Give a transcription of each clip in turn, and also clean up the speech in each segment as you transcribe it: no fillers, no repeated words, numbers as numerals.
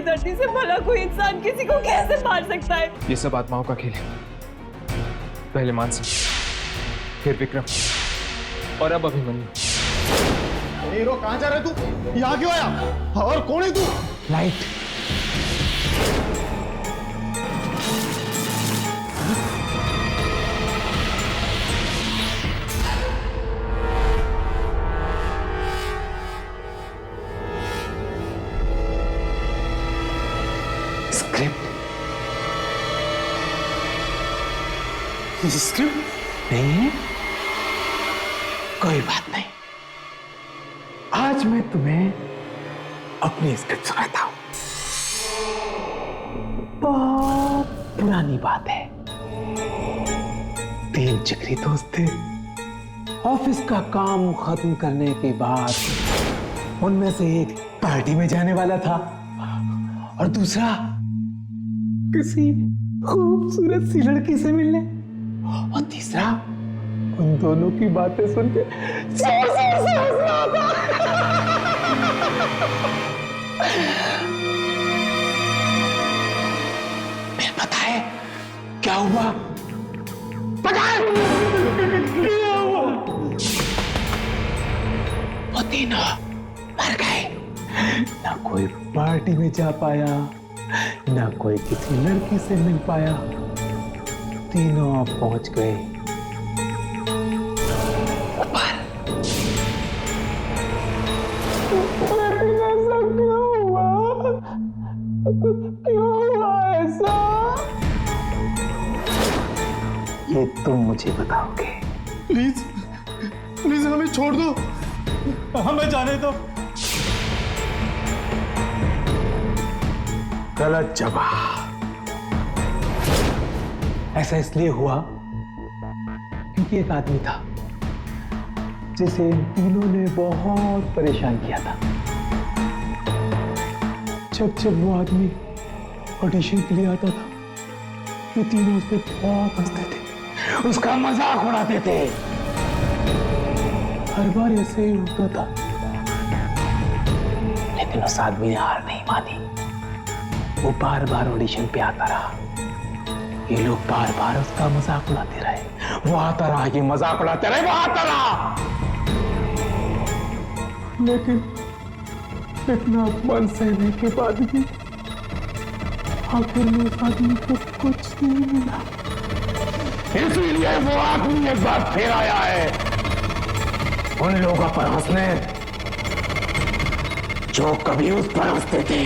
धरती से भला कोई इंसान किसी को कैसे मार सकता है? ये सब आत्माओं का खेल है। पहले मानसी, फिर विक्रम और अब अभिमन्यु। हीरो कहाँ जा रहे तू? यहाँ क्यों आया? और कौन है तू? लाइट। स्क्रिप्ट नहीं है? कोई बात नहीं, आज मैं तुम्हें अपनी स्क्रिप्ट सुनाता हूं। बहुत पुरानी बात है। 3 जिगरी दोस्त थे। ऑफिस का काम खत्म करने के बाद उनमें से एक पार्टी में जाने वाला था और दूसरा किसी खूबसूरत सी लड़की से मिलने, और तीसरा उन दोनों की बातें सुन के जोर जोर से हंस रहा था। फिर पता है क्या हुआ? पता है क्या हुआ? वो तीनों मर गए। ना कोई पार्टी में जा पाया, ना कोई किसी लड़की से मिल पाया। तीनों पहुंच गए ऊपर। ऐसा क्यों हुआ? क्यों हुआ ऐसा? ये तुम मुझे बताओगे। प्लीज प्लीज हमें छोड़ दो, हमें जाने दो। गलत जवाब। ऐसा इसलिए हुआ क्योंकि एक आदमी था जिसे इन तीनों ने बहुत परेशान किया था। जब वो आदमी ऑडिशन के लिए आता था, ये तीनों उस पर बहुत हंसते थे, उसका मजाक उड़ाते थे। हर बार ऐसे ही होता था, लेकिन उस आदमी ने हार नहीं मानी। वो बार बार ऑडिशन पे आता रहा। ये लोग बार बार उसका मजाक उड़ाते रहे। वो आता रहा, ये मजाक उड़ाते रहे, वो आता रहा। लेकिन इतना अपमान सहने के बाद भी आखिर में उस आदमी को कुछ नहीं मिला। इसलिए वो आदमी एक बार फिर आया है उन लोगों पर हंसने जो कभी उस पर हंसते थे।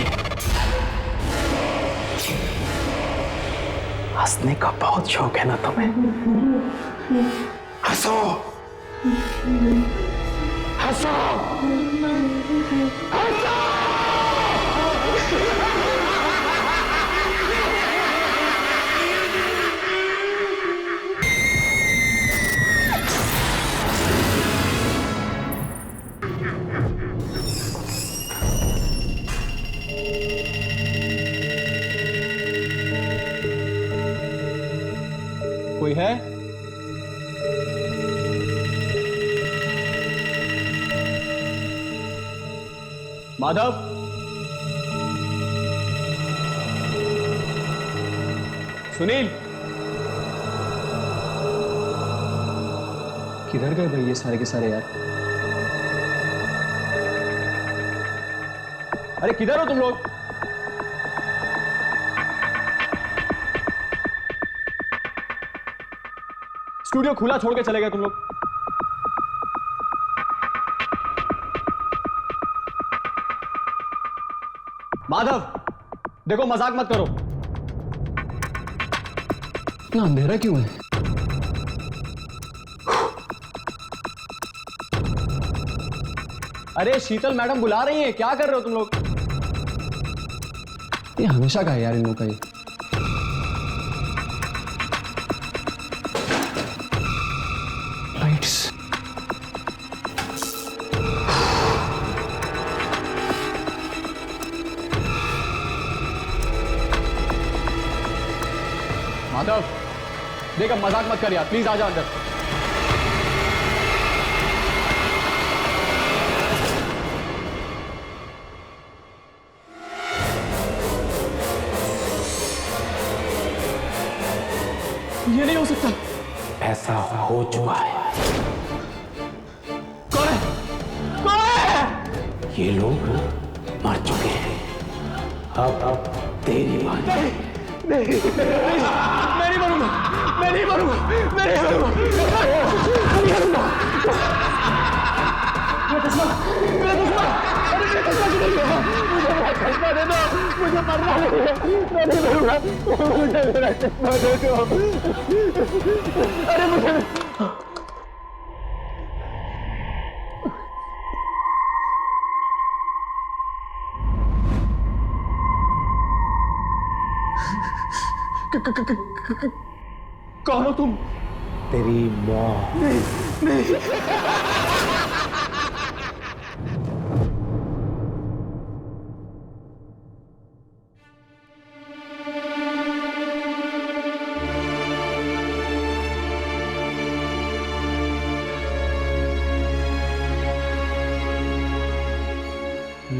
हंसने का बहुत शौक है ना तुम्हें? हंसो, हंसो, हंसो। कोई है? माधव, सुनील, किधर गए भाई ये सारे के सारे यार? अरे किधर हो तुम लोग? स्टूडियो खुला छोड़ के चले गए तुम लोग। माधव, देखो मजाक मत करो। इतना अंधेरा क्यों है? अरे शीतल मैडम बुला रही हैं, क्या कर रहे हो तुम लोग? ये हमेशा का है यार इन लोगों का। ये लाइट्स। माधव, देख अब मजाक मत कर यार, प्लीज आ जाओ अंदर। ये नहीं हो सकता। ऐसा हो चुका है। कौन है? कौन है? ये लोग मर चुके हैं। अब तेरी बारी। मैं नहीं मरूंगा, मैं नहीं मरूंगा, मैं नहीं मरूंगा, मैं नहीं मरूंगा। मेरा चश्मा, मेरा चश्मा, अरे मेरा चश्मा किधर गया? मुझे मेरा चश्मा दे दो, मुझे मरना नहीं है, मैं नहीं मरूंगा, मुझे मेरा चश्मा दे दो। अरे मुझे कौन हो तुम? तेरी मौत। नहीं नहीं।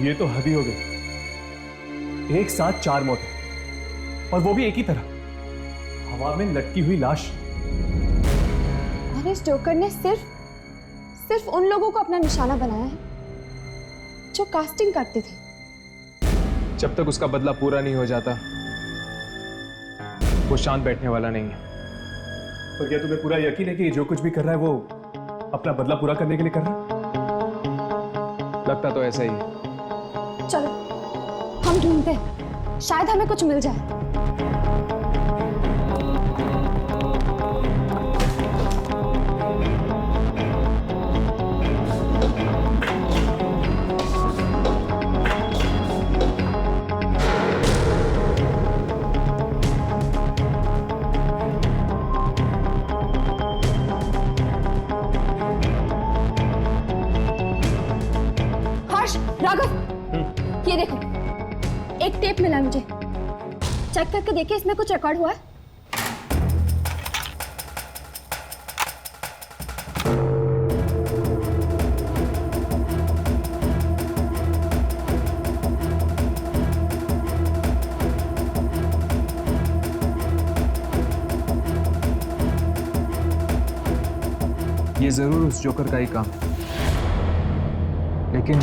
ये तो हद ही हो गई। एक साथ 4 मौतें, और वो भी एक ही तरह, हवा में लटकी हुई लाश। और इस जोकर ने सिर्फ उन लोगों को अपना निशाना बनाया है जो कास्टिंग करते थे। जब तक उसका बदला पूरा नहीं हो जाता वो शांत बैठने वाला नहीं है। पर क्या तुम्हें पूरा यकीन है कि जो कुछ भी कर रहा है वो अपना बदला पूरा करने के लिए कर रहा है? लगता तो ऐसा ही है। चलो हम ढूंढते हैं, शायद हमें कुछ मिल जाए। हर्ष, राघव, ये देखो, एक टेप मिला मुझे। चेक करके देखिए इसमें कुछ रिकॉर्ड हुआ है। ये जरूर उस जोकर का ही काम है, लेकिन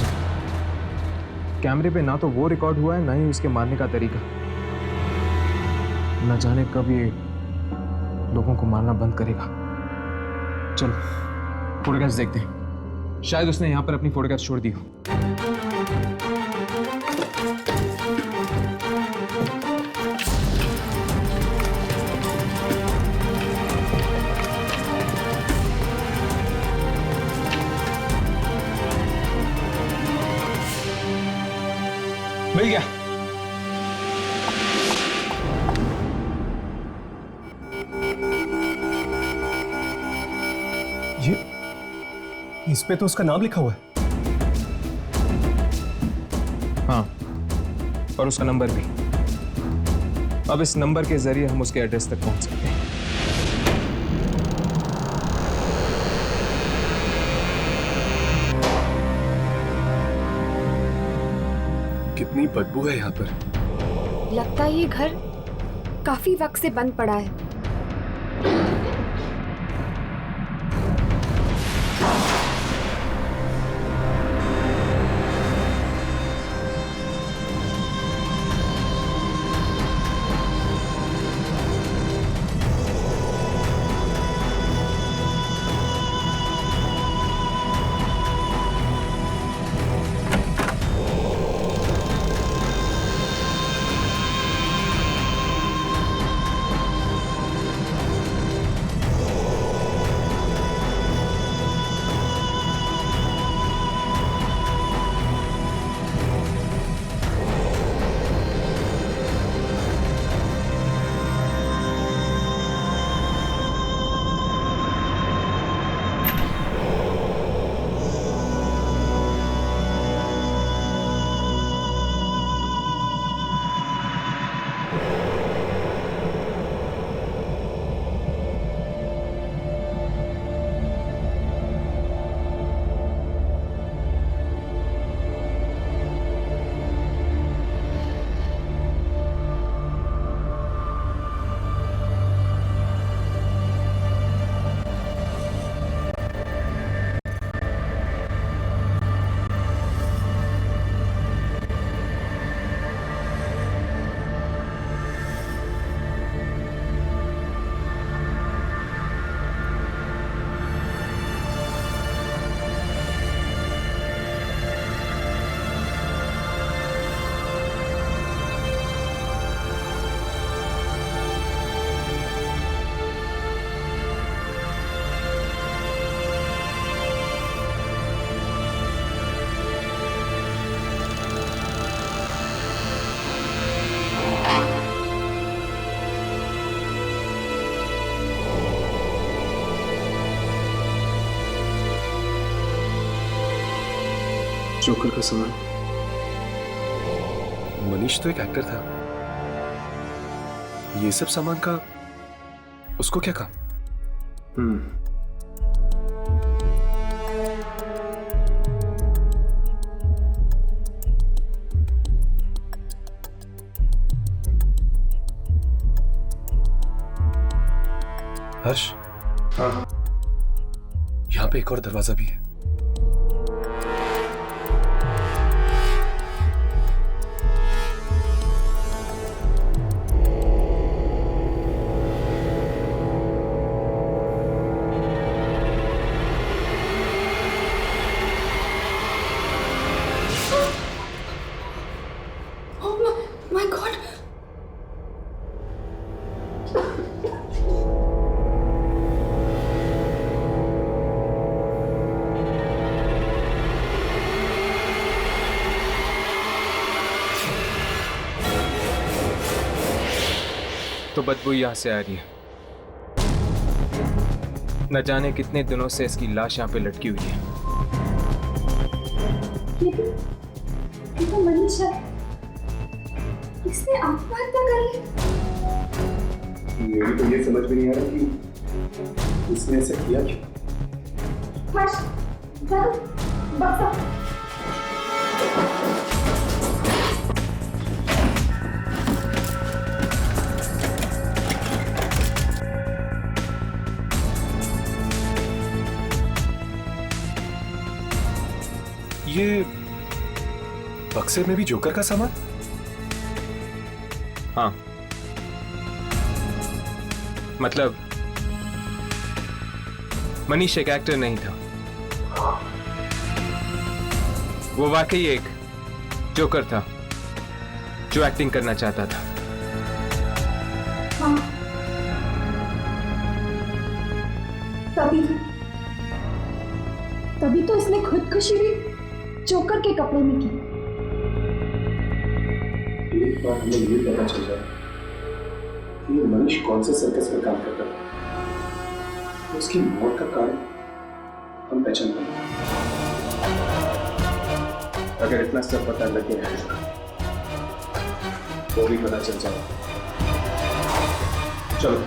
कैमरे पे ना तो वो रिकॉर्ड हुआ है ना ही उसके मारने का तरीका। न जाने कब ये लोगों को मारना बंद करेगा। चलो फोटोग्राफ्स देखते हैं, शायद उसने यहां पर अपनी फोटोग्राफ्स छोड़ दी हो। मिल गया। ये इस पे तो उसका नाम लिखा हुआ है। हाँ, और उसका नंबर भी। अब इस नंबर के जरिए हम उसके एड्रेस तक पहुंच सकते हैं। कितनी बदबू है यहाँ पर। लगता है ये घर काफी वक्त से बंद पड़ा है। जोकर का सामान। मनीष तो एक एक्टर था, ये सब सामान का उसको क्या काम? हर्ष, हाँ, यहाँ पे एक और दरवाजा भी है। माय गॉड, तो बदबू यहां से आ रही है। न जाने कितने दिनों से इसकी लाश यहाँ पे लटकी हुई है। ये तो मनीष है। इसने आत्महत्या कर ली। मेरी तो ये समझ में नहीं आ रहा कि इसने ऐसा किया क्यों। हर्ष, चल, बस अब। ये बक्से में भी जोकर का सामान? हाँ, मतलब मनीष एक एक्टर नहीं था, वो वाकई एक जोकर था जो एक्टिंग करना चाहता था। हाँ, तभी तो इसने खुदकुशी भी जोकर के कपड़े में की। एक बार हमें ये पता चल जाए कि ये मनीष कौन से सर्कस में काम करता है, उसकी मौत का कारण हम पहचान पाएंगे। अगर इतना सब पता लग गया है वो भी पता चल जाए। चलो।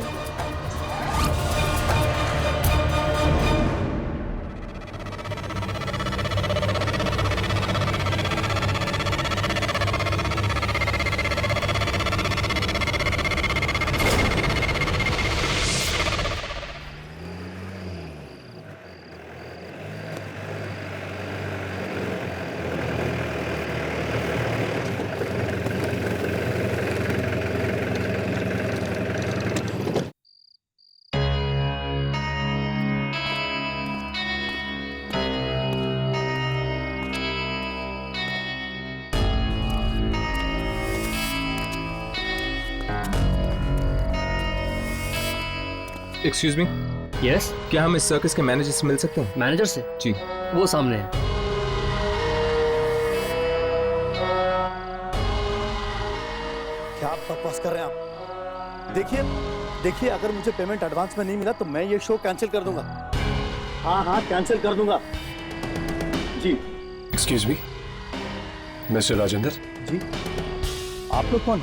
एक्सक्यूज मी, यस, क्या हम इस सर्कस के मैनेजर से मिल सकते हैं? मैनेजर से? जी। वो सामने है। क्या आप बकवास कर रहे हैं आप? देखिए अगर मुझे पेमेंट एडवांस में नहीं मिला तो मैं ये शो कैंसिल कर दूंगा। हाँ कैंसिल कर दूंगा जी। Excuse me, mister Rajendra. जी, आप लोग कौन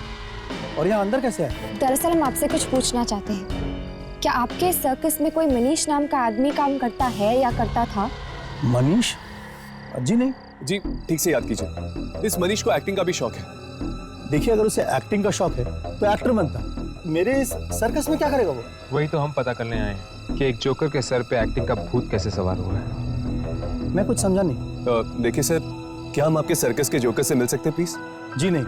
और यहाँ अंदर कैसे है? दरअसल हम आपसे कुछ पूछना चाहते हैं। क्या आपके सर्कस में कोई मनीष नाम का आदमी काम करता है या करता था? मनीष? जी नहीं। जी ठीक से याद कीजिए, इस मनीष को एक्टिंग का भी शौक है। देखिए अगर उसे एक्टिंग का शौक है तो एक्टर बनता। मेरे इस सर्कस में क्या करेगा वो? वही तो हम पता करने आए हैं कि एक जोकर के सर पे एक्टिंग का भूत कैसे सवार हुआ है। मैं कुछ समझा नहीं। देखिए सर, क्या हम आपके सर्कस के जोकर से मिल सकते हैं प्लीज? जी नहीं,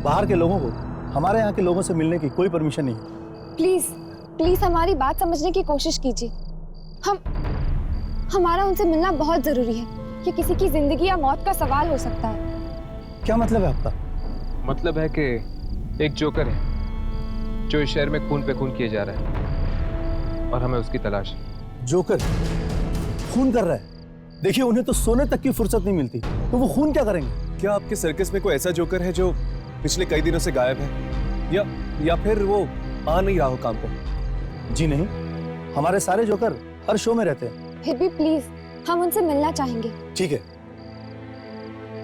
बाहर के लोगों को हमारे यहाँ के लोगों से मिलने की कोई परमिशन नहीं है। प्लीज हमारी बात समझने की कोशिश कीजिए। हमारा उनसे मिलना बहुत जरूरी है। ये किसी की जिंदगी या मौत का सवाल हो सकता है। क्या मतलब है आपका? मतलब है कि एक जोकर है जो इस शहर में खून पे खून किए जा रहा है और हमें उसकी तलाश है। जोकर खून कर रहा है? देखिए उन्हें तो सोने तक की फुर्सत नहीं मिलती, तो वो खून क्या करेंगे? क्या आपके सर्कस में कोई ऐसा जोकर है जो पिछले कई दिनों से गायब है, या फिर वो आ नहीं रहा हो काम पे? जी नहीं, हमारे सारे जोकर हर शो में रहते हैं। फिर भी प्लीज हम उनसे मिलना चाहेंगे। ठीक है,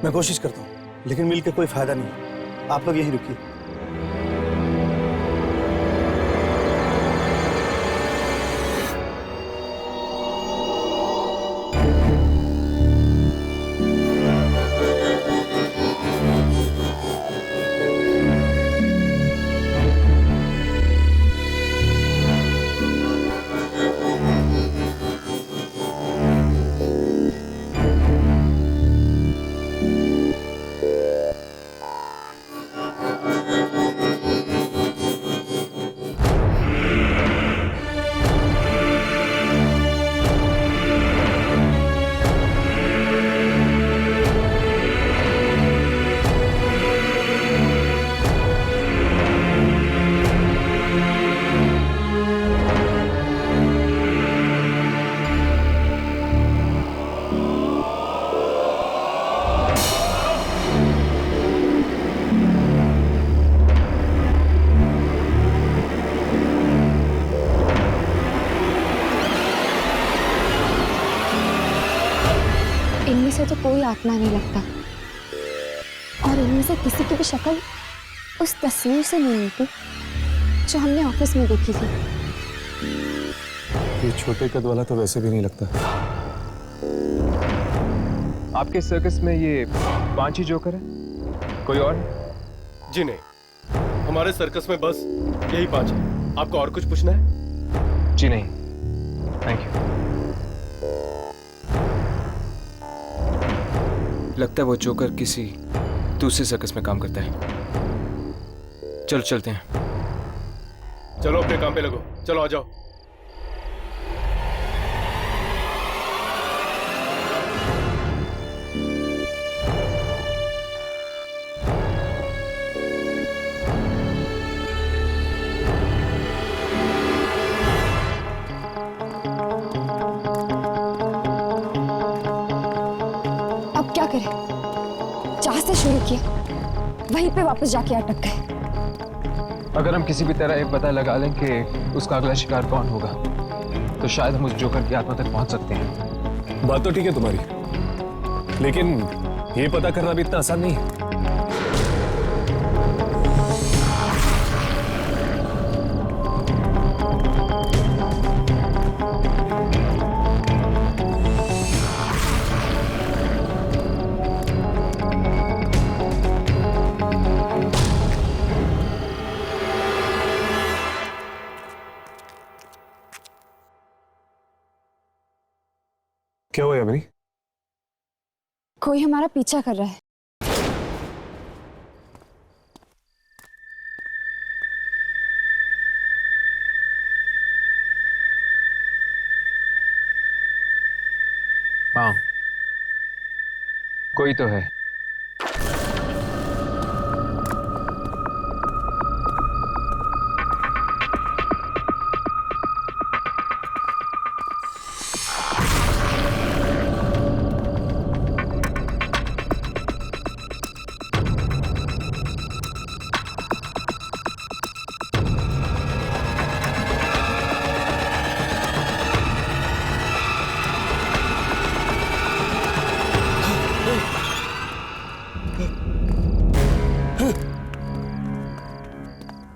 मैं कोशिश करता हूँ, लेकिन मिल के कोई फायदा नहीं। आप लोग यहीं रुकिए। इनमें से तो कोई आत्मा नहीं लगता, और इनमें से किसी की भी शक्ल उस तस्वीर से नहीं मिलती जो हमने ऑफिस में देखी थी। ये छोटे कद वाला तो वैसे भी नहीं लगता। आपके सर्कस में ये 5 ही जोकर है, कोई और? जी नहीं, हमारे सर्कस में बस यही 5 है। आपको और कुछ पूछना है? जी नहीं, थैंक यू। लगता है वो जोकर किसी दूसरे सर्कस में काम करता है। चलो चलते हैं। चलो अपने काम पे लगो, चलो आ जाओ। अब क्या करें? जहां से शुरू किया वहीं पे वापस जाके अटक गए। अगर हम किसी भी तरह ये पता लगा लें कि उसका अगला शिकार कौन होगा, तो शायद हम उस जोकर की आत्मा तक पहुंच सकते हैं। बात तो ठीक है तुम्हारी, लेकिन ये पता करना भी इतना आसान नहीं है। क्या हुआ यामिनी? कोई हमारा पीछा कर रहा है। हाँ, कोई तो है।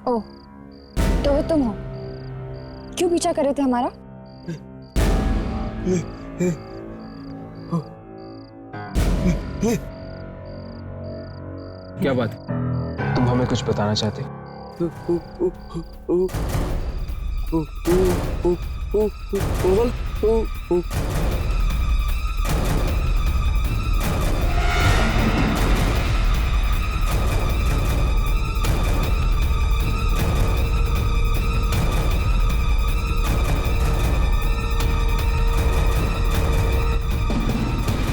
ओह, तो वो तुम हो? क्यों पीछा कर रहे थे हमारा? क्या बात? तुम हमें कुछ बताना चाहते हो?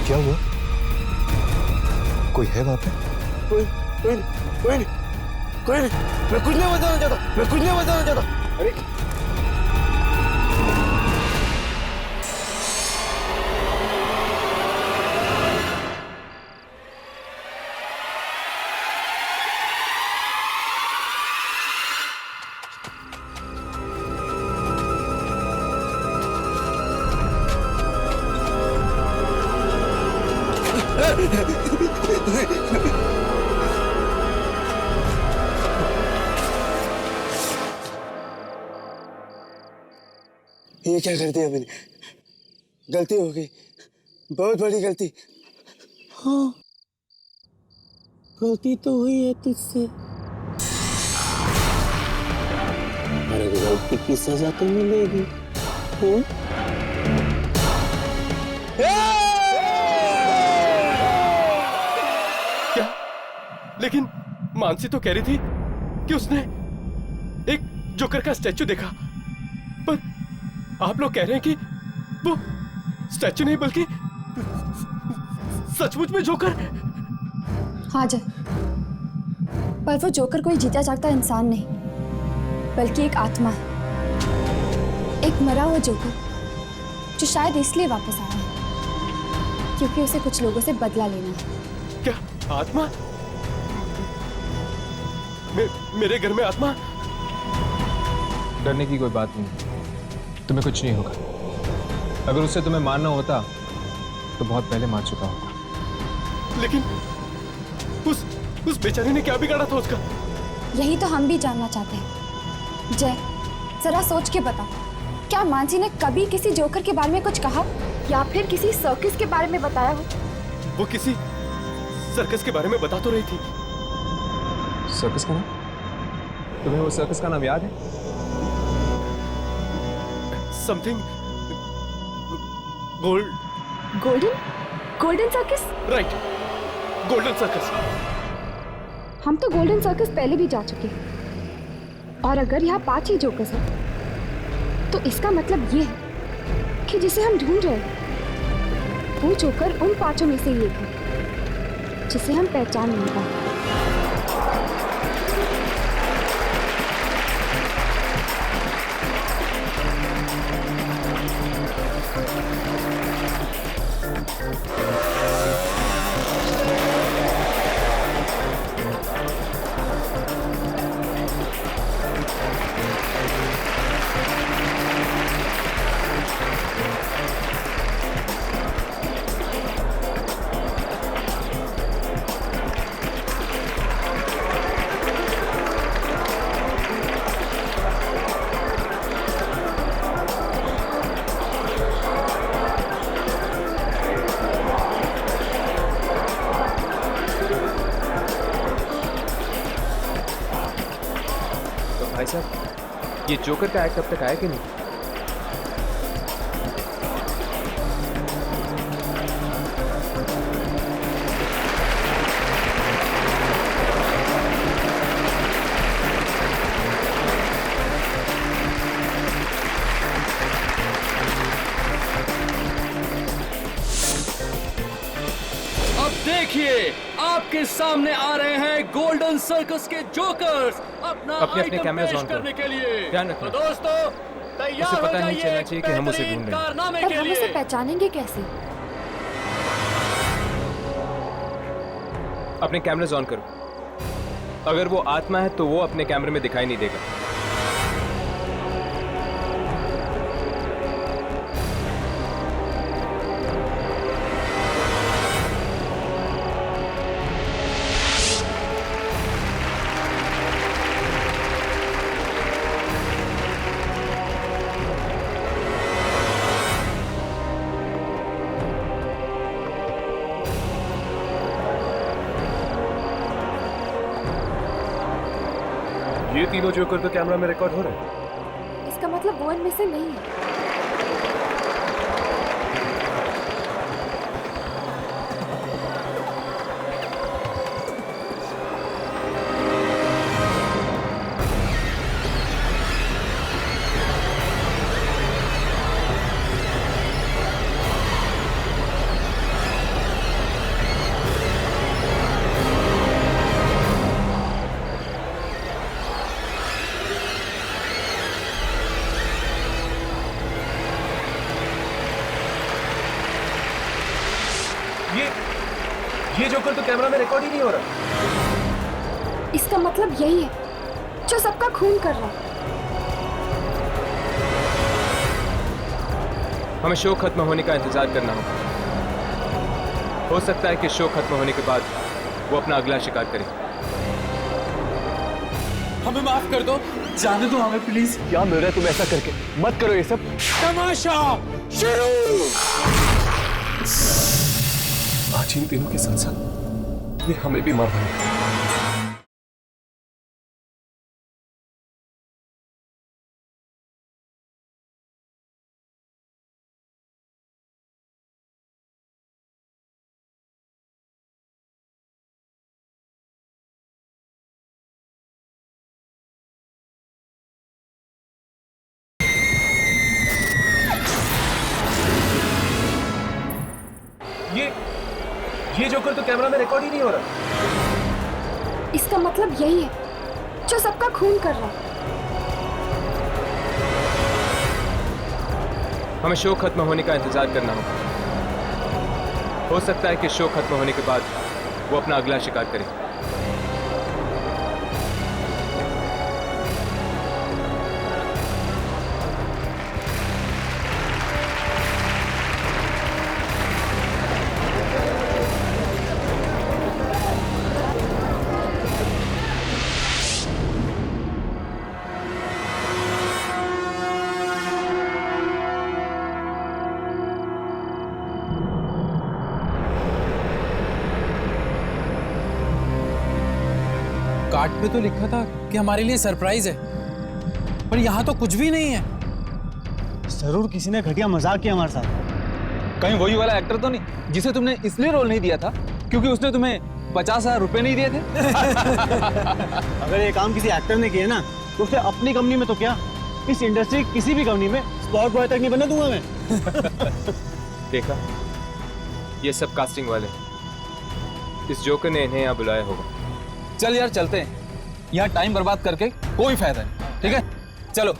क्या हुआ? कोई है वहां पे? कोई नहीं, मैं कुछ नहीं बताना चाहता। अरे ये क्या कर दिया मैंने? गलती हो गई, बहुत बड़ी गलती। हाँ, गलती तो हुई है तुझसे, पर गलती की सजा तो मिलेगी। क्या? लेकिन मानसी तो कह रही थी कि उसने एक जोकर का स्टैचू देखा, पर आप लोग कह रहे हैं कि वो स्टैचू नहीं बल्कि सचमुच में जोकर। हाँ जय, पर वो जोकर कोई जीता जागता इंसान नहीं, बल्कि एक आत्मा है, एक मरा हुआ जोकर जो शायद इसलिए वापस आया है क्योंकि उसे कुछ लोगों से बदला लेना है। क्या आत्मा? मेरे घर में आत्मा? डरने की कोई बात नहीं, तुम्हें कुछ नहीं होगा। अगर उससे तुम्हें मारना होता तो बहुत पहले मार चुका होता। लेकिन उस बेचारे ने क्या बिगाड़ा था उसका? यही तो हम भी जानना चाहते हैं। जय, जरा सोच के बता, क्या मानसी ने कभी किसी जोकर के बारे में कुछ कहा या फिर किसी सर्कस के बारे में बताया हो? वो किसी सर्कस के बारे में बता तो रही थी। सर्कस का नाम? तुम्हें वो सर्कस का नाम याद है? Something golden circus? Right, golden circus. हम तो गोल्डन सर्कस पहले भी जा चुके हैं, और अगर यहाँ 5 ही जोकर्स हैं तो इसका मतलब ये है कि जिसे हम ढूंढ रहे हैं वो जोकर उन 5 में से एक है जिसे हम पहचान नहीं पाए। भाई साहब, ये जोकर का एक्ट अब तक आया कि नहीं? अब देखिए, आपके सामने आ रहे हैं गोल्डन सर्कस के जोकर्स अपना अपने आइटम कैमरास पेश ऑन करो। करने के लिए। ध्यान रखना। तो दोस्तों, तैयार उसे हो पता नहीं जाइए चलना चाहिए कि हम उसे बेहतरीन ढूंढ रहे हैं। कारनामे पर के हम लिए। उसे पहचानेंगे कैसे? अपने कैमरास ऑन करो। अगर वो आत्मा है तो वो अपने कैमरे में दिखाई नहीं देगा। ये तीनों जोकर तो कैमरा में रिकॉर्ड हो रहे हैं। इसका मतलब वो इनमें से नहीं है। ये जोकर तो कैमरा में रिकॉर्ड ही नहीं हो रहा। इसका मतलब यही है जो सबका खून कर रहा है। हमें शो खत्म होने का इंतजार करना होगा। हो सकता है कि शो खत्म होने के बाद वो अपना अगला शिकार करे। हमें माफ कर दो, जाने दो हमें प्लीज। क्या मिल रहा है तुम्हें ऐसा करके? मत करो ये सब। तमाशा शुरू। आज इन तीनों के साथ साथ ये हमें भी मार डालेगा। ये जोकर तो कैमरा में रिकॉर्ड ही नहीं हो रहा। इसका मतलब यही है जो सबका खून कर रहा है। हमें शो खत्म होने का इंतजार करना होगा। हो सकता है कि शो खत्म होने के बाद वो अपना अगला शिकार करे। कार्ड पे तो लिखा था कि हमारे लिए सरप्राइज है, पर यहाँ तो कुछ भी नहीं है। जरूर किसी ने घटिया मजाक किया हमारे साथ। कहीं वही वाला एक्टर तो नहीं जिसे तुमने इसलिए रोल नहीं दिया था क्योंकि उसने तुम्हें 50,000 रुपए नहीं दिए थे? अगर ये काम किसी एक्टर ने किया ना तो उसे अपनी कंपनी में तो क्या, इस इंडस्ट्री किसी भी कंपनी में स्पॉट बॉय तक नहीं बनने दूंगा मैं। देखा, ये सब कास्टिंग वाले। इस जोकर ने इन्हें यहाँ बुलाया होगा। चल यार चलते हैं, यहाँ टाइम बर्बाद करके कोई फायदा नहीं। ठीक है चलो।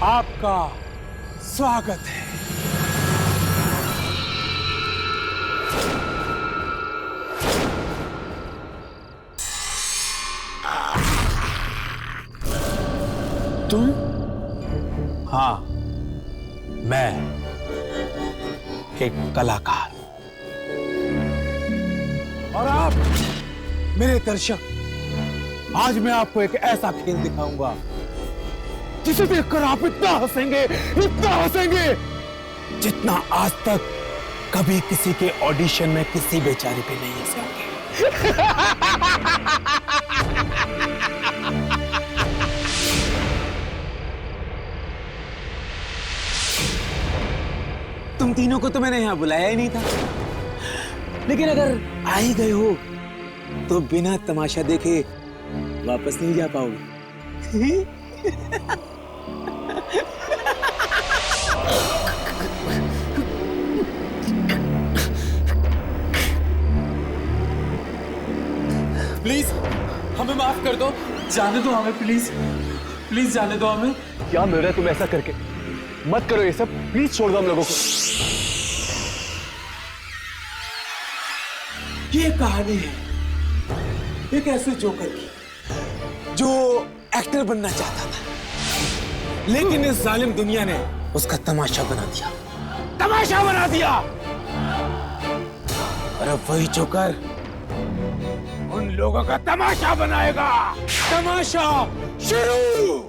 आपका स्वागत है। तुम? हाँ, मैं एक कलाकार। और आप मेरे दर्शक, आज मैं आपको एक ऐसा खेल दिखाऊंगा जिसे देखकर आप इतना हंसेंगे जितना आज तक कभी किसी के ऑडिशन में किसी बेचारे पे नहीं हंसे होंगे। तुम तीनों को तो मैंने यहां बुलाया ही नहीं था, लेकिन अगर आ ही गए हो तो बिना तमाशा देखे वापस नहीं जा पाओगे। प्लीज हमें माफ कर दो, जाने दो हमें प्लीज, प्लीज जाने दो हमें। क्या मिल रहा है तुम्हें ऐसा करके? मत करो ये सब, प्लीज छोड़ दो हम लोगों को। ये कहानी है एक ऐसे जोकर की जो एक्टर बनना चाहता था, लेकिन इस जालिम दुनिया ने उसका तमाशा बना दिया, तमाशा बना दिया। और अब वही जोकर उन लोगों का तमाशा बनाएगा। तमाशा शुरू।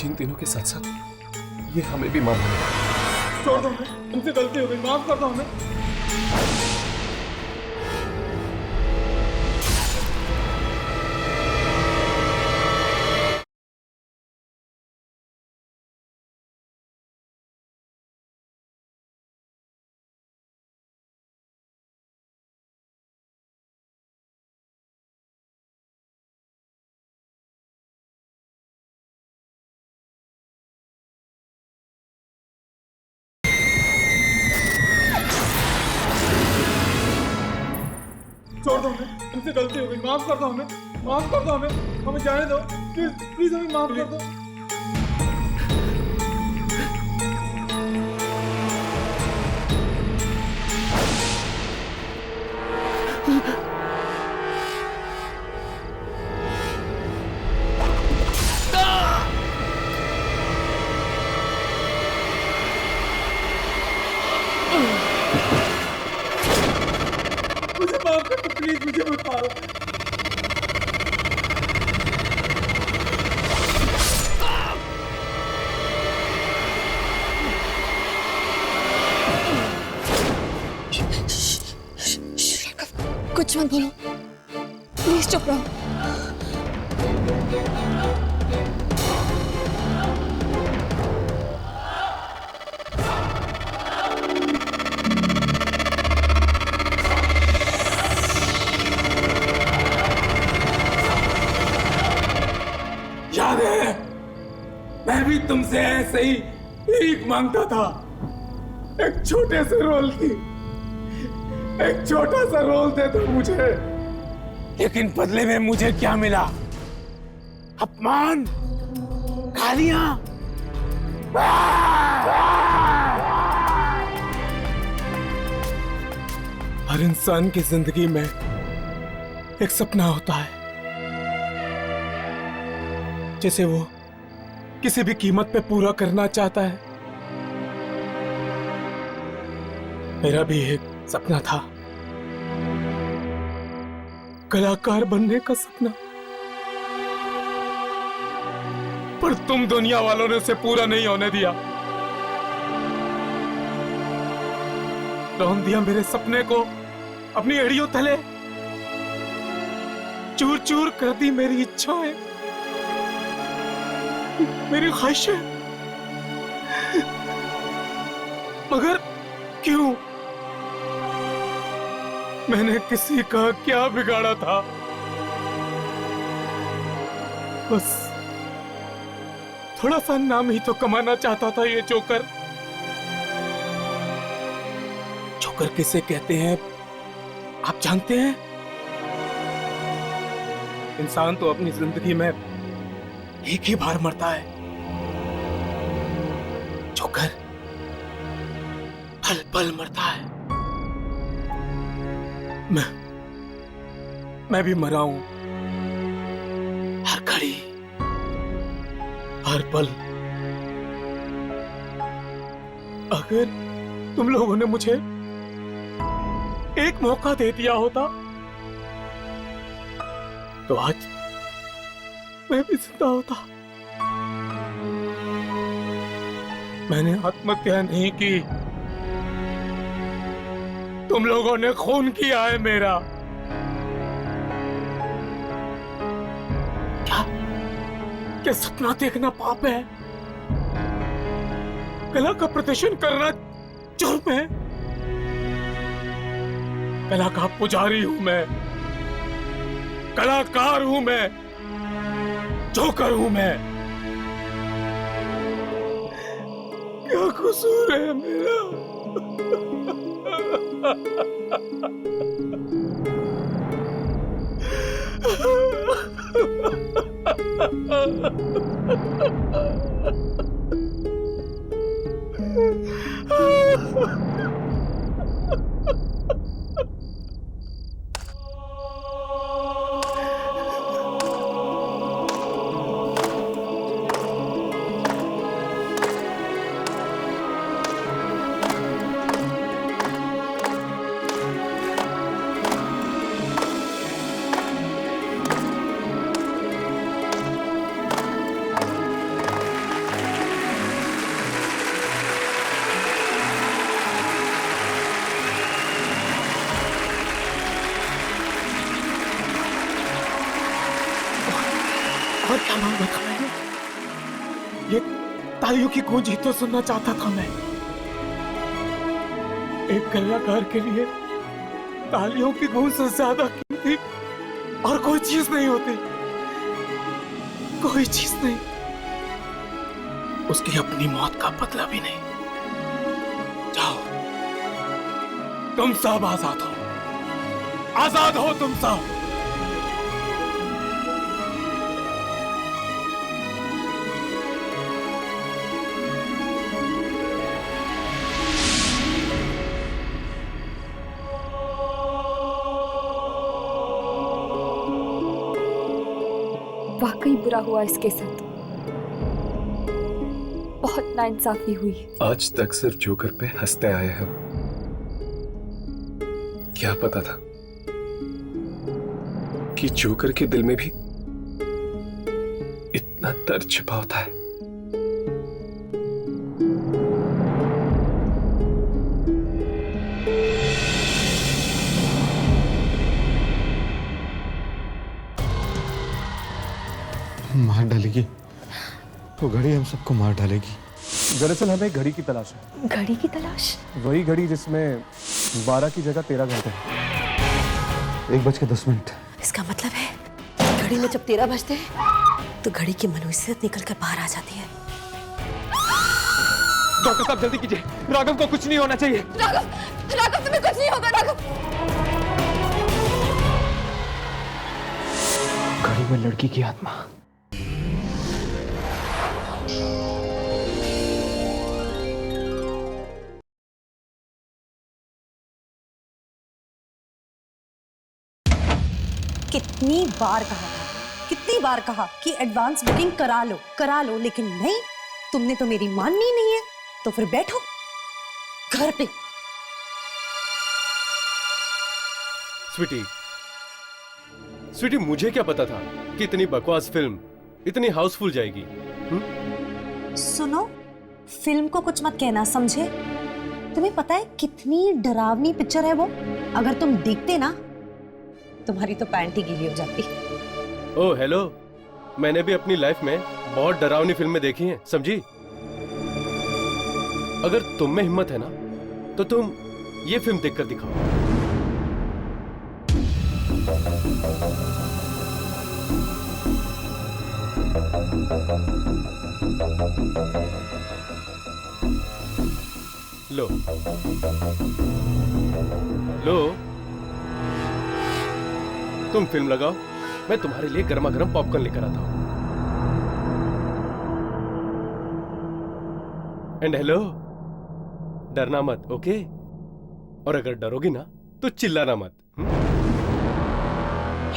इन तीनों के साथ साथ ये हमें भी माफ करेगा। छोड़ दो हमें, हमसे गलती हो गई, माफ कर दो हमें। छोड़ दो हमें, हमसे गलती हो गई, माफ कर दो हमें, माफ कर दो हमें जाने दो, प्लीज प्लीज हमें माफ कर दो। मुझे माफ कर दो, प्लीज मुझे मत मारो। कुछ मत बोलो, प्लीज चुप रहो। याद है, मैं भी तुमसे ऐसे ही भीख मांगता था, एक छोटे से रोल की, एक छोटा सा रोल दे दो मुझे, लेकिन बदले में मुझे क्या मिला? अपमान, गालियां। हर इंसान की जिंदगी में एक सपना होता है जिसे वो किसी भी कीमत पे पूरा करना चाहता है। मेरा भी एक सपना था, कलाकार बनने का सपना, पर तुम दुनिया वालों ने उसे पूरा नहीं होने दिया। रौंद दिया मेरे सपने को अपनी एड़ियों तले, चूर चूर कर दी मेरी इच्छाएं, मेरी ख्वाहिशें। मगर क्यों? मैंने किसी का क्या बिगाड़ा था? बस थोड़ा सा नाम ही तो कमाना चाहता था ये जोकर। जोकर किसे कहते हैं आप जानते हैं? इंसान तो अपनी जिंदगी में एक ही बार मरता है, जोकर पल पल मरता है। मैं भी मरा हूं, हर घड़ी, हर पल। अगर तुम लोगों ने मुझे एक मौका दे दिया होता तो आज मैं भी जिंदा होता। मैंने आत्महत्या नहीं की, तुम लोगों ने खून किया है मेरा। क्या सपना देखना पाप है? कला का प्रदर्शन करना जुर्म है? कला का पुजारी हूं मैं, कलाकार हूं मैं, जोकर हूं मैं। क्या कसूर है मेरा? और क्या मांगा था मैंने? ये तालियों की गूंज ही तो सुनना चाहता था मैं। एक कलाकार के लिए तालियों की गूंज से ज्यादा कीमती और कोई चीज नहीं होती, कोई चीज नहीं। उसकी अपनी मौत का बदला भी नहीं। जाओ, तुम सब आजाद हो, आजाद हो तुम सब। वाकई बुरा हुआ इसके साथ, बहुत नाइंसाफी हुई। आज तक सिर्फ जोकर पे हंसते आए हम। क्या पता था कि जोकर के दिल में भी इतना दर्द छिपा होता है। मार डालेगी वो घड़ी, हम सबको मार डालेगी। दरअसल हमें घड़ी की तलाश है। घड़ी की तलाश? वही घड़ी जिसमें 12 की जगह 13 घंटे हैं। 1:10। इसका मतलब है घड़ी में जब 13 बजते हैं तो घड़ी की मनहूसियत निकल कर बाहर आ जाती है। डॉक्टर साहब जल्दी कीजिए, राघव को कुछ नहीं होना चाहिए। राघव, राघव तुम्हें कुछ नहीं होगा। राघव, घड़ी में लड़की की आत्मा। कितनी बार कहा कि एडवांस बुकिंग करा लो, लेकिन नहीं, तुमने तो मेरी माननी नहीं है। तो फिर बैठो घर पे। स्वीटी, मुझे क्या पता था कि इतनी बकवास फिल्म इतनी हाउसफुल जाएगी। सुनो, फिल्म को कुछ मत कहना, समझे? तुम्हें पता है कितनी डरावनी पिक्चर है वो? अगर तुम देखते ना, तुम्हारी तो पैंट ही गीली हो जाती। ओह हेलो, मैंने भी अपनी लाइफ में बहुत डरावनी फिल्में देखी हैं, समझी? अगर तुम में हिम्मत है ना, तो तुम ये फिल्म देखकर दिखाओ। लो लो, तुम फिल्म लगाओ, मैं तुम्हारे लिए गर्मा गर्म पॉपकॉर्न लेकर आता हूं। एंड हेलो, डरना मत, ओके? और अगर डरोगी ना तो चिल्लाना मत।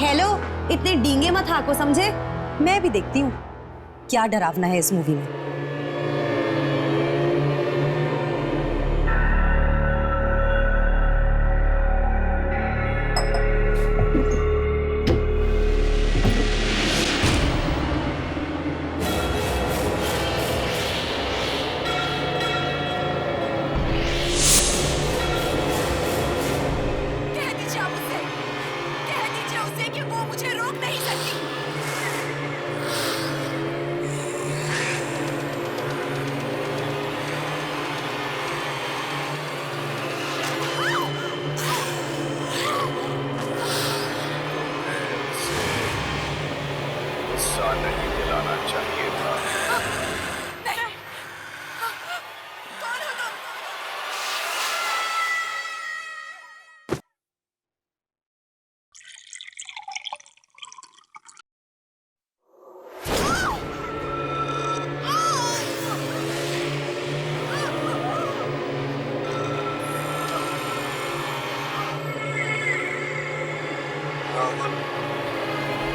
हेलो, इतने डींगे मत हाको, समझे? मैं भी देखती हूँ क्या डरावना है इस मूवी में। नहीं दिलाना चाहिए था।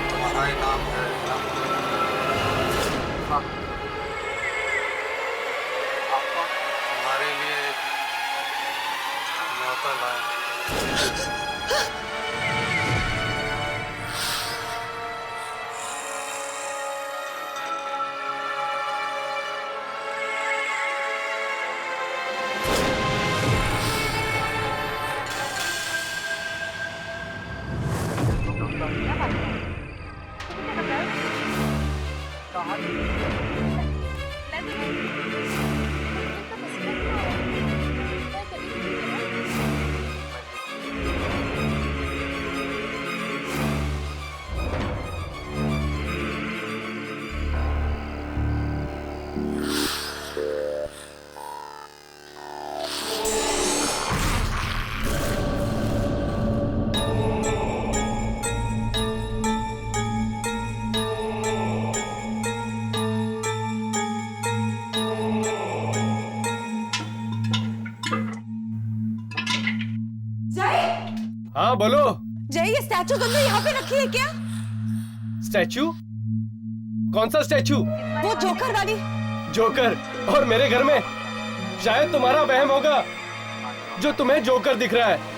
तुम्हारा ही नाम है। तुम्हारे लिए न्योता लाया। हाँ बोलो। जय, ये स्टैचू तुमने यहाँ पे रखी है क्या? स्टैचू? कौन सा स्टैचू? वो जोकर वाली। जोकर? और मेरे घर में? शायद तुम्हारा वहम होगा जो तुम्हें जोकर दिख रहा है।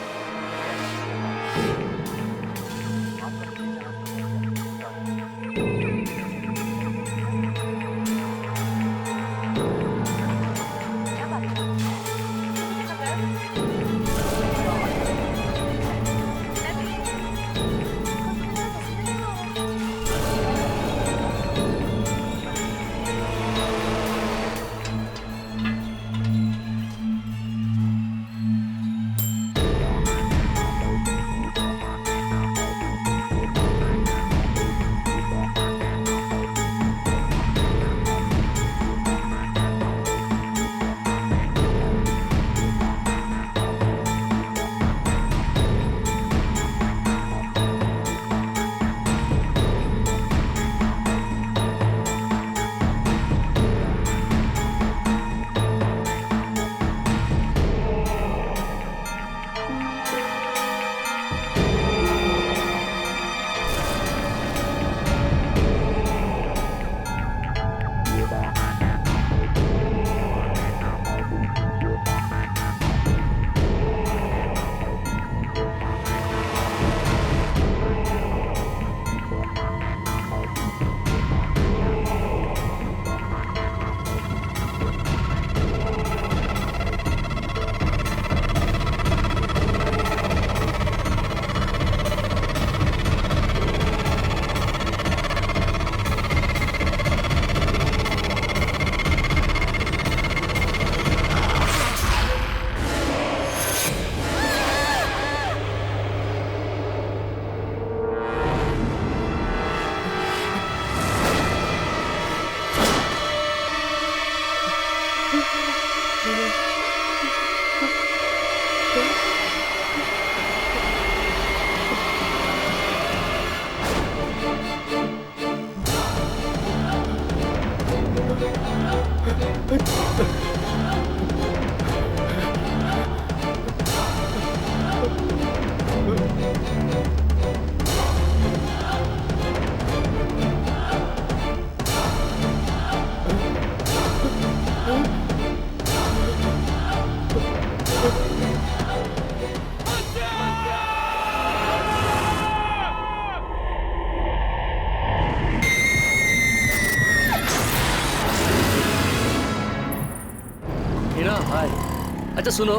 अच्छा सुनो,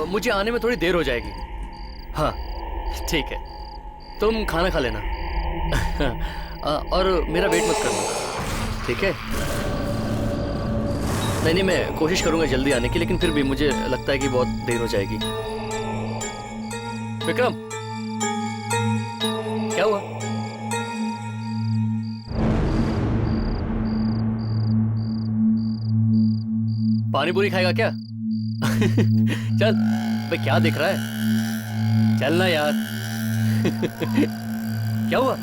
मुझे आने में थोड़ी देर हो जाएगी। हाँ ठीक है, तुम खाना खा लेना। और मेरा वेट मत करना, ठीक है? नहीं, मैं कोशिश करूंगा जल्दी आने की, लेकिन फिर भी मुझे लगता है कि बहुत देर हो जाएगी। विक्रम, क्या हुआ? पानी पूरी खाएगा क्या? चल भाई, क्या देख रहा है? चल ना यार। क्या हुआ?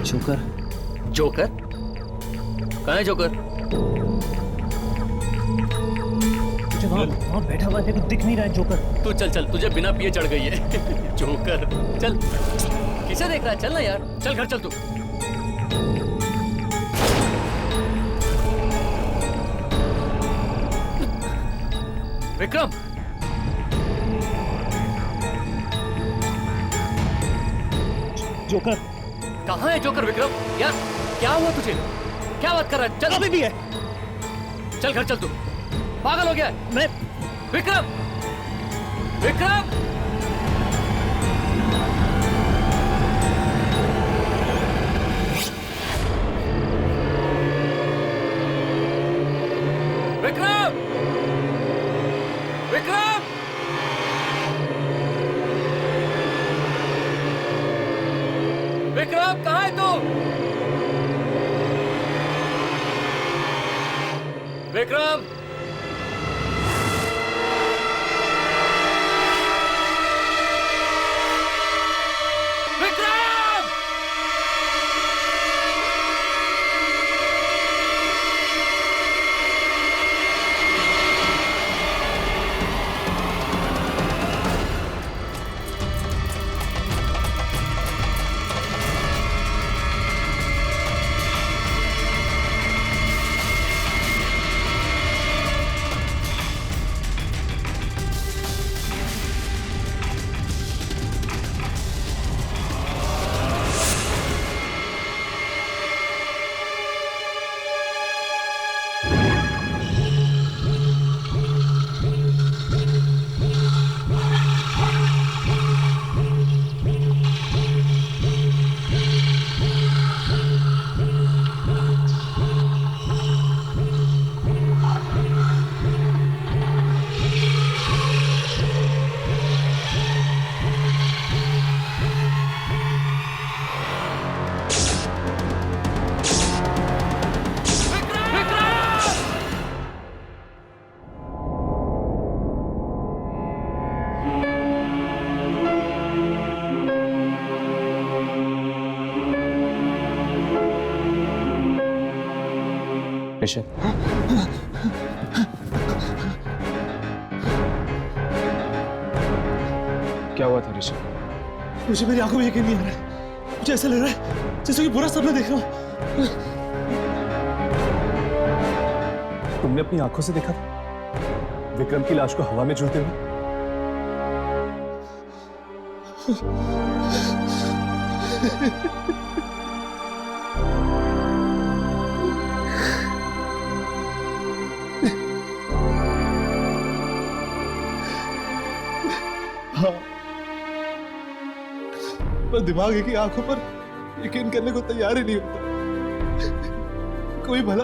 जोकर? जोकर? कहाँ है जोकर? मुझे वहाँ बैठा हुआ है, दिख नहीं रहा है जोकर। तू चल, तुझे बिना पिए चढ़ गई है। जोकर, चल। किसे देख रहा है? चल ना यार, चल घर चल तू। विक्रम, जोकर कहाँ है जोकर? विक्रम यार, क्या हुआ तुझे? क्या बात कर रहा है? चल। अभी भी है। चल घर चल तू, पागल हो गया है? मैं विक्रम, विक्रम, विक्रम, विक्रम, विक्रम, कहाँ है तू? विक्रम, विक्रम, ऋषभ, क्या हुआ था ऋषभ? मुझे मेरी आंखों में यकीन नहीं आ रहा है। मुझे ऐसा लग रहा है जैसे कि बुरा सपना देख रहा हूं। तुमने अपनी आंखों से देखा था विक्रम की लाश को हवा में झूलते हुए? हाँ, पर दिमाग की आंखों पर यकीन करने को तैयार ही नहीं होता। कोई भला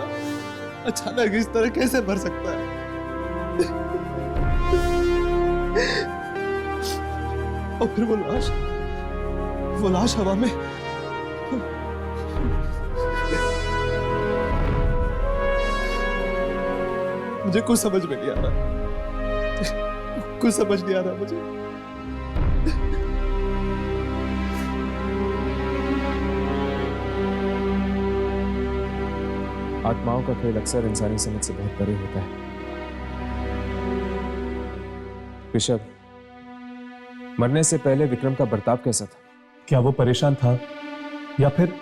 अचानक इस तरह कैसे भर सकता है? और फिर वो लाश हवा में। मुझे कुछ समझ में नहीं आ रहा, कुछ समझ नहीं आ रहा मुझे। आत्माओं का खेल अक्सर इंसानी समझ से बहुत परे होता है। ऋषभ, मरने से पहले विक्रम का बर्ताव कैसा था? क्या वो परेशान था या फिर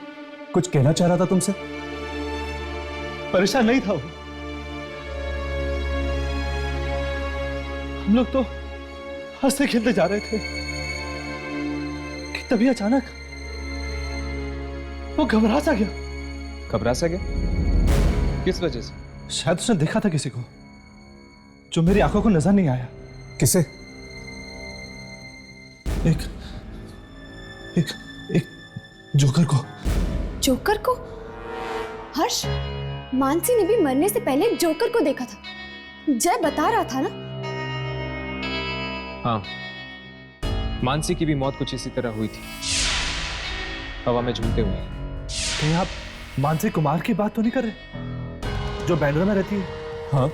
कुछ कहना चाह रहा था तुमसे? परेशान नहीं था वो। हम लोग तो हंसते खेलते जा रहे थे कि तभी अचानक वो घबरा सा गया। घबरा सा गया? किस वजह से? शायद उसने देखा था किसी को जो मेरी आंखों को नजर नहीं आया। किसे? एक जोकर को। जोकर को? हर्ष, मानसी ने भी मरने से पहले जोकर को देखा था। जय बता रहा था ना? हाँ, मानसी की भी मौत कुछ इसी तरह हुई थी, हवा में झूलते हुए। कहीं आप मानसी कुमार की बात तो नहीं कर रहे, जो बैंड्रा में रहती है? हाँ,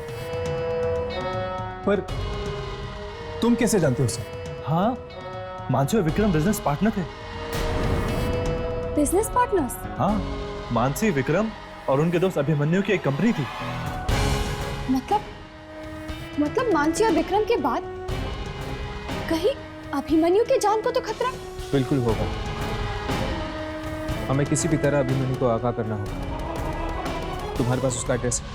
पर तुम कैसे जानते हो उसे? हाँ, मानसी और विक्रम बिजनेस पार्टनर थे। Business partners? हाँ, मानसी, विक्रम और उनके दोस्त अभिमन्यु की एक कंपनी थी। मतलब मानसी और विक्रम के बाद कहीं अभिमन्यु के जान को तो खतरा? बिल्कुल होगा। हमें किसी भी तरह अभिमन्यु को आगाह करना होगा। तुम्हारे पास उसका एड्रेस है?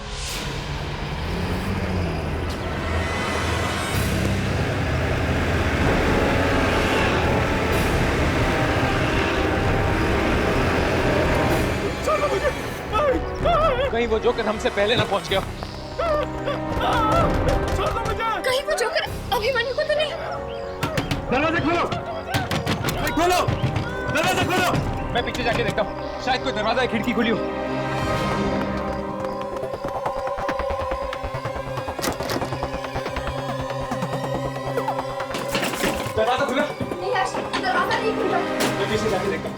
कहीं वो जोकर हमसे पहले ना पहुंच गया। कहीं वो जोकर अभिमन्यु को तो नहीं? दरवाजा खोलो! खोलो! दरवाजा खोलो! मैं पीछे जाके देखता हूँ, शायद कोई दरवाजा या खिड़की खुली हो। दरवाजा खुला? नहीं हर्ष, दरवाजा नहीं खुला। मैं पीछे जाके देखता हूँ।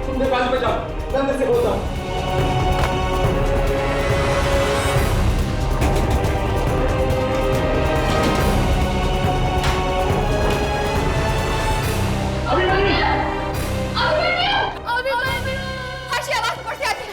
तुमने पास बचाओ, मैं अंदर से बोलता हूँ। हर्ष, ये आवाज ऊपर से आती है।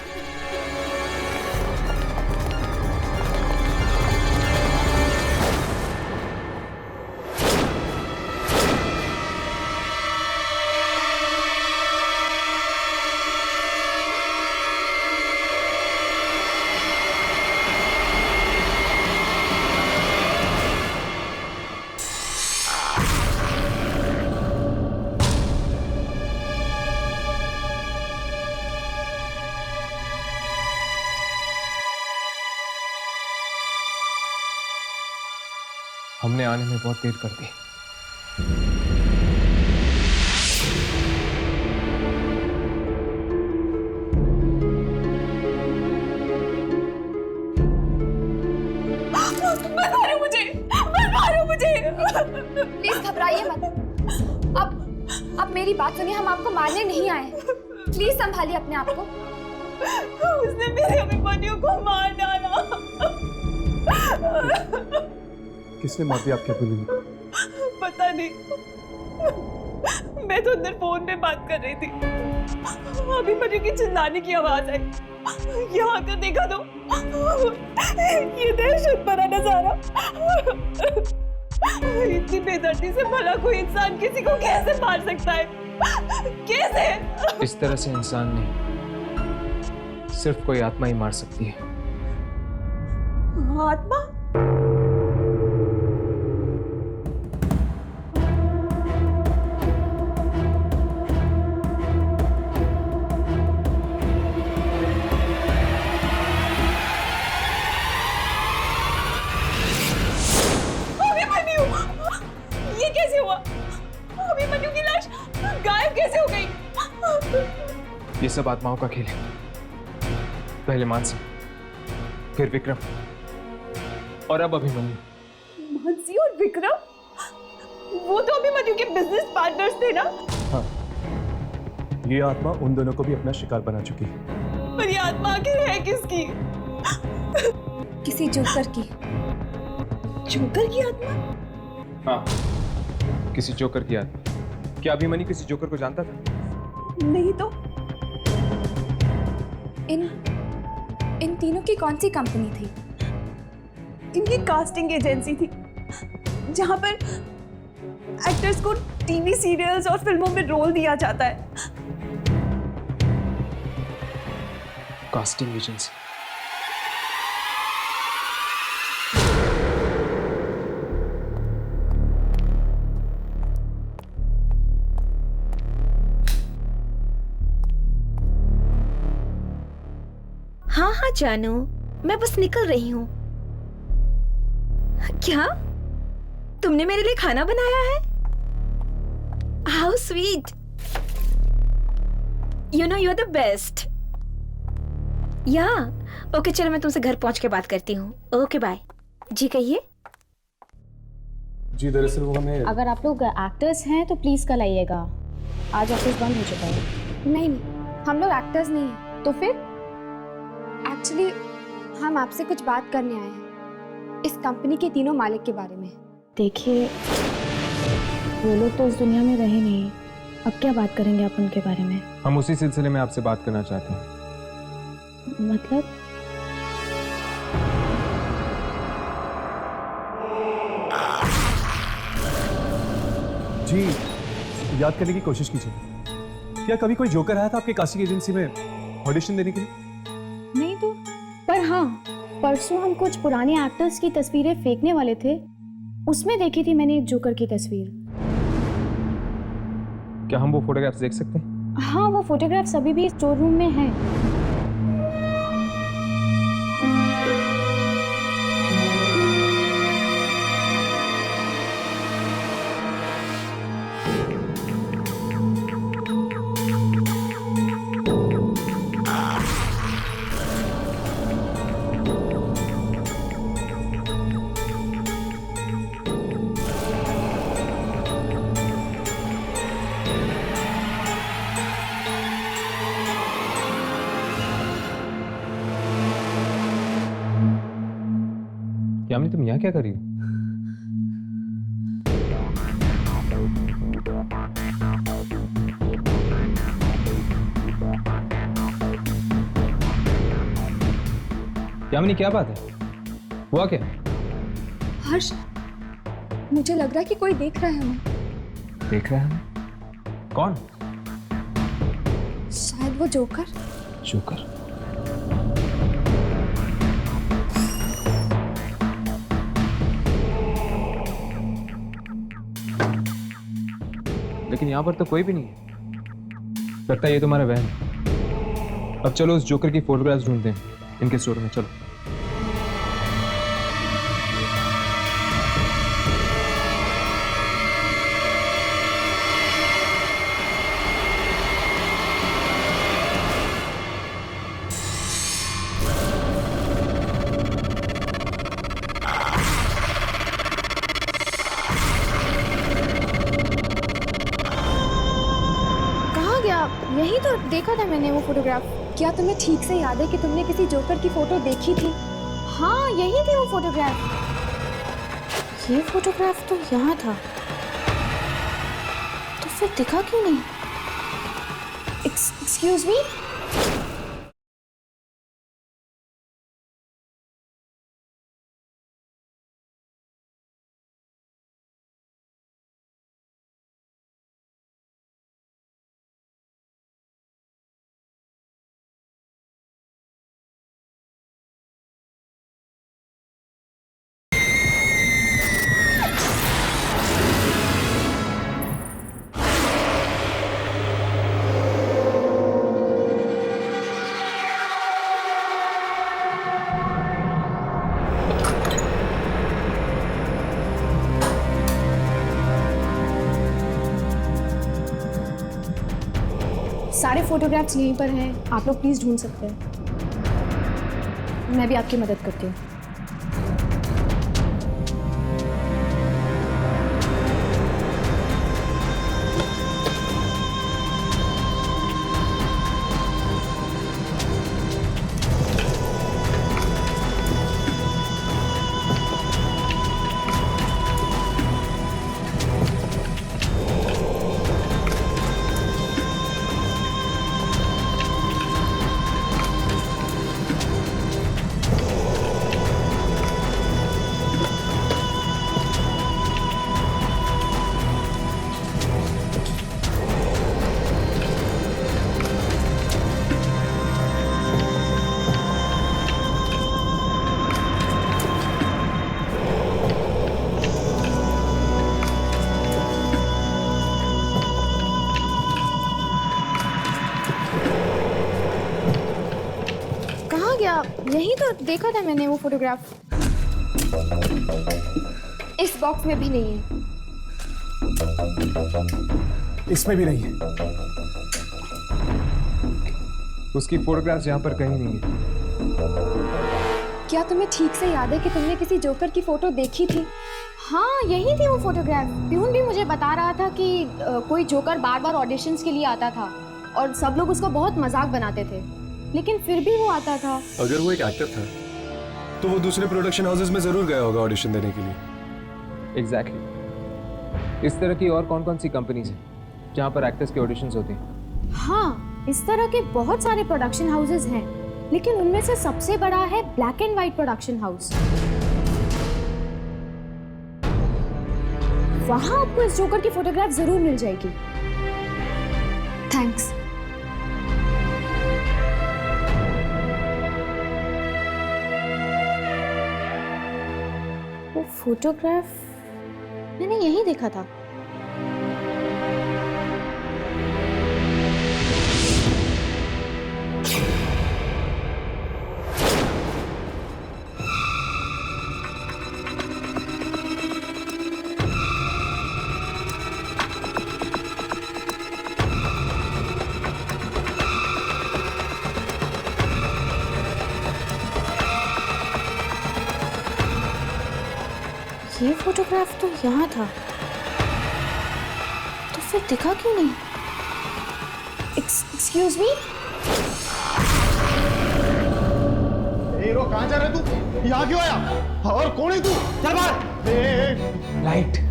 हमने आने में बहुत देर कर दी। प्लीज घबराइए मत। अब मेरी बात सुनिए, हम आपको मारने नहीं आए। प्लीज संभालिए अपने आप को। उसने मेरे अभिमन्यु को मार डाला। किसने मार दिया आपके अभिमन्यु को? पता नहीं, मैं तो अंदर फोन में बात कर रही थी, अभिमन्यु की चिल्लाने की आवाज आई। यहाँ आकर देखा तो ये दहशत भरा नजारा। इतनी बेदर्दी से भला कोई इंसान किसी को कैसे मार सकता है? कैसे? इस तरह से इंसान नहीं, सिर्फ कोई आत्मा ही मार सकती है। आत्मा? ये कैसे हुआ? अभिमन्यु की लाश गायब कैसे हो गई? ये सब आत्माओं का खेल है। पहले मानसी, फिर विक्रम और अब अभिमन्यु। मानसी और विक्रम? वो तो अभिमन्यु के बिजनेस पार्टनर्स थे ना? हाँ, ये आत्मा उन दोनों को भी अपना शिकार बना चुकी है। पर ये आत्मा आखिर है किसकी? किसी जोकर की। जोकर की आत्मा? हाँ, किसी जोकर की आत्मा। क्या अभिमन्यु किसी जोकर को जानता था? नहीं तो। इन तीनों की कौन सी कंपनी थी? इनकी कास्टिंग एजेंसी थी, जहां पर एक्टर्स को टीवी सीरियल्स और फिल्मों में रोल दिया जाता है। Casting agency. हाँ हाँ जानू, मैं बस निकल रही हूँ। क्या तुमने मेरे लिए खाना बनाया है? How sweet. You know you are the best. या ओके, चलो मैं तुमसे घर पहुंच के बात करती हूँ। Okay bye. जी कहिए। जी दरअसल वो हमें, अगर आप लोग एक्टर्स हैं तो प्लीज कल आइएगा, आज ऑफिस बंद हो चुका है। नहीं, हम लोग एक्टर्स नहीं हैं। तो फिर? एक्चुअली हम आपसे कुछ बात करने आए हैं, इस कंपनी के तीनों मालिक के बारे में। देखिए, वो लोग तो उस दुनिया में रहे नहीं, अब क्या बात करेंगे आप उनके बारे में? हम उसी सिलसिले में आपसे बात करना चाहते हैं। मतलब? जी याद करने की कोशिश कीजिए, क्या कभी कोई जोकर आया था आपके कास्टिंग एजेंसी में ऑडिशन देने के लिए? नहीं तो, पर हाँ, परसों हम कुछ पुराने एक्टर्स की तस्वीरें फेंकने वाले थे, उसमें देखी थी मैंने एक जोकर की तस्वीर। क्या हम वो फोटोग्राफ्स देख सकते हैं? हाँ, वो फोटोग्राफ्स अभी भी स्टोर रूम में हैं। यामिनी, तुम यहाँ क्या कर रही हो? यामिनी, क्या बात है? हुआ क्या? हर्ष, मुझे लग रहा है कि कोई देख रहा है हमें। देख रहा है हमें? कौन? शायद वो जोकर। जोकर? लेकिन यहाँ पर तो कोई भी नहीं है। लगता है ये तुम्हारा वहम है। अब चलो उस जोकर की फोटोग्राफ्स ढूंढते हैं इनके स्टोर में। चलो। तो देखा था मैंने वो फोटोग्राफ। क्या तुम्हें ठीक से याद है कि तुमने किसी जोकर की फोटो देखी थी? हाँ, यही थी वो फोटोग्राफ। ये फोटोग्राफ तो यहाँ था, तो फिर दिखा क्यों नहीं? Excuse me. सारे फोटोग्राफ्स यहीं पर हैं, आप लोग प्लीज ढूंढ सकते हैं। मैं भी आपकी मदद करती हूँ। यही तो देखा था मैंने वो फोटोग्राफ। इस बॉक्स में भी नहीं है। इसमें भी नहीं है। उसकी फोटोग्राफ्स यहाँ पर कहीं नहीं है। क्या तुम्हें ठीक से याद है कि तुमने किसी जोकर की फोटो देखी थी? हाँ, यही थी वो फोटोग्राफ। प्यून भी मुझे बता रहा था कि कोई जोकर बार बार ऑडिशंस के लिए आता था और सब लोग उसका बहुत मजाक बनाते थे, लेकिन फिर भी वो आता था। अगर वो एक एक्टर था तो वो दूसरे प्रोडक्शन हाउसेस में जरूर गया होगा ऑडिशन देने के लिए। एग्जैक्टली। इस तरह की और कौन कौन सी कंपनीज हैं जहाँ पर एक्टर्स के ऑडिशंस होते हैं? हाँ, इस तरह के बहुत सारे प्रोडक्शन हाउसेस हैं, लेकिन उनमें से सबसे बड़ा है black and white production house. वहां आपको इस जोकर की फोटोग्राफ जरूर मिल जाएगी। थैंक्स। वो फोटोग्राफ मैंने यहीं देखा था। ये फोटोग्राफ तो यहाँ था, तो फिर दिखा क्यों नहीं? Excuse me. हीरो कहाँ जा रहे तू? यहाँ क्यों आया? और कौन है तू? चल बाहर। लाइट।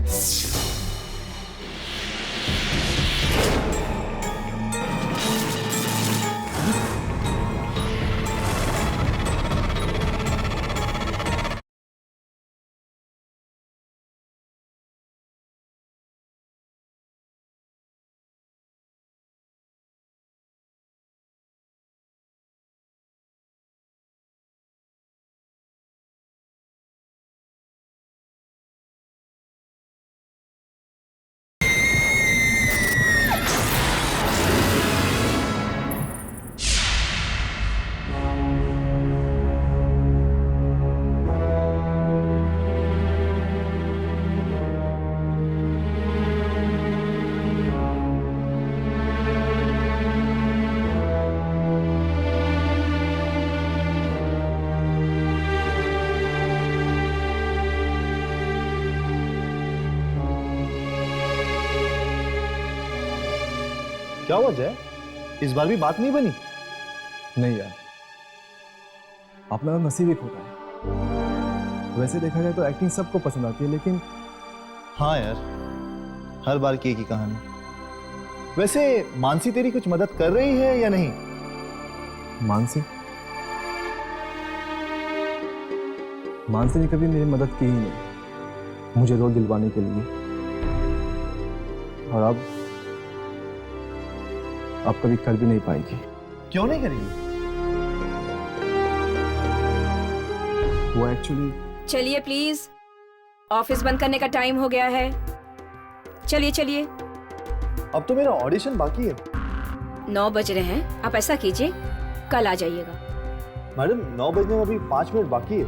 क्या हुआ जय? इस बार भी बात नहीं बनी? नहीं यार, अपना नसीब एक होता है। वैसे देखा जाए तो एक्टिंग सबको पसंद आती है, लेकिन हाँ यार, हर बार की एक ही कहानी। वैसे मानसी तेरी कुछ मदद कर रही है या नहीं? मानसी ने कभी मेरी मदद की ही नहीं मुझे रोल दिलवाने के लिए, और अब कभी कर भी नहीं पाएगी। क्यों नहीं करेगी? वो एक्चुअली चलिए प्लीज, ऑफिस बंद करने का टाइम हो गया है। चलिए चलिए। अब तो मेरा ऑडिशन बाकी है। 9 बज रहे हैं, आप ऐसा कीजिए कल आ जाइएगा। मैडम 9 बजने में अभी 5 मिनट बाकी है।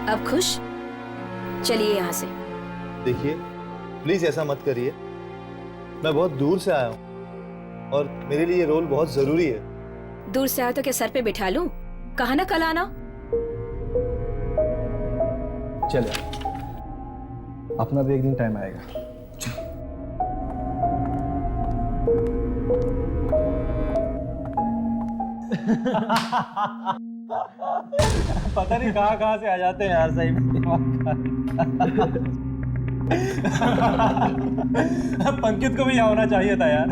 अब खुश? चलिए यहाँ से। देखिए प्लीज ऐसा मत करिए, मैं बहुत दूर से आया हूँ और मेरे लिए ये रोल बहुत जरूरी है। दूर से आया तो क्या सर पे बिठा लूं? कहा ना कल आना। चले, अपना भी एक दिन टाइम आएगा। पता नहीं कहाँ से आ जाते हैं यार, सही में पंकित को भी यहाँ होना चाहिए था यार।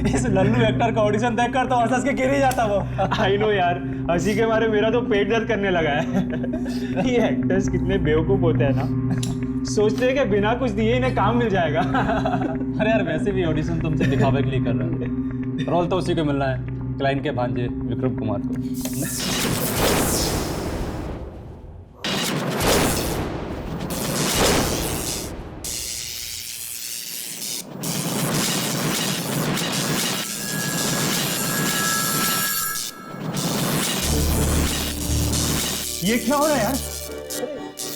इस लल्लू एक्टर का ऑडिशन देखकर तो हंस के गिर ही जाता वो। आई नो यार, हंसी के मारे मेरा तो पेट दर्द करने लगा है। ये एक्टर्स कितने बेवकूफ होते हैं ना, सोचते हैं कि बिना कुछ दिए इन्हें काम मिल जाएगा। अरे यार वैसे भी ऑडिशन तुमसे दिखावे के लिए कर रहे हैं, रोल तो उसी को मिलना है, क्लाइंट के भांजे विक्रम कुमार को। ये क्या हो रहा है यार?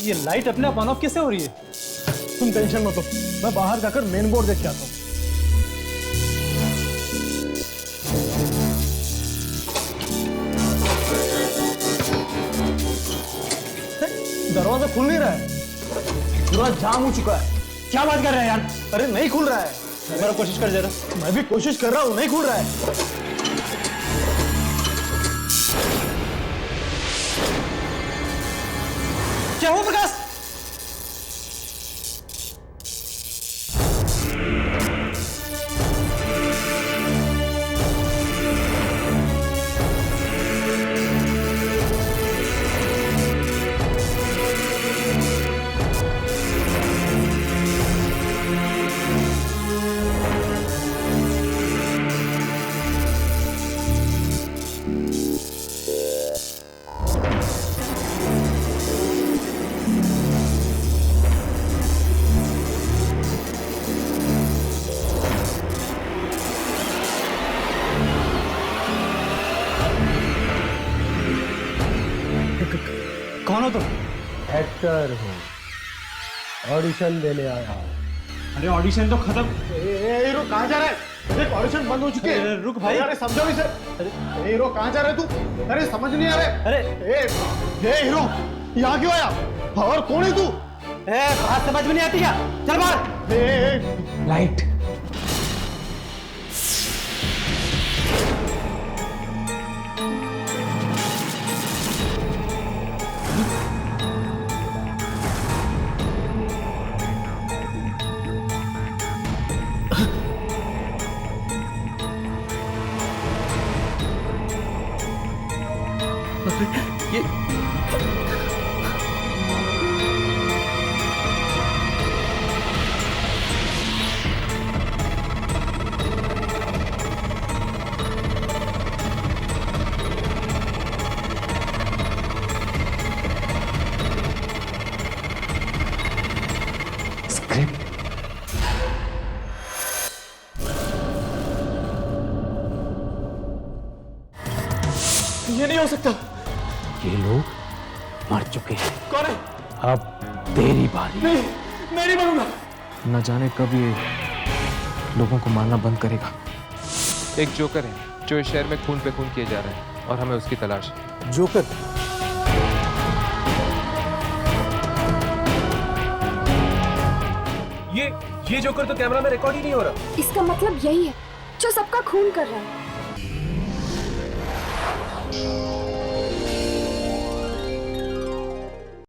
ये लाइट अपने आप ऑन ऑफ कैसे हो रही है? तुम टेंशन मत लो, मैं बाहर जाकर मेन बोर्ड देख के आता हूँ। दरवाजा खुल नहीं रहा है, पूरा जाम हो चुका है। क्या बात कर रहे हैं यार? अरे नहीं खुल रहा है। मेरा कोशिश कर जरा। मैं भी कोशिश कर रहा हूँ, नहीं खुल रहा है। क्या हुआ प्रकाश? कौन हो तुम? एक्टर हूँ, ऑडिशन देने आया हूँ। अरे ऑडिशन तो खत्म। हीरो कहाँ जा रहा है? देख ऑडिशन बंद हो चुके हैं। रुक भाई। अरे समझो इसे। हीरो कहाँ जा रहा है तू? अरे समझ नहीं आ रहा। अरे हीरो यहाँ क्यों आया? और कौन है तू? बात समझ में नहीं आती क्या? चल बाहर। लाइट। ये ये नहीं हो सकता। ये लोग मर चुके हैं। कौन है? अब तेरी बारी। नहीं, मैं नहीं मरूंगा। न जाने कब ये लोगों को मारना बंद करेगा। एक जोकर है, जो इस शहर में खून पे खून किए जा रहे हैं और हमें उसकी तलाश है। जोकर? ये जोकर तो कैमरा में रिकॉर्ड ही नहीं हो रहा। इसका मतलब यही है जो सबका खून कर रहा है।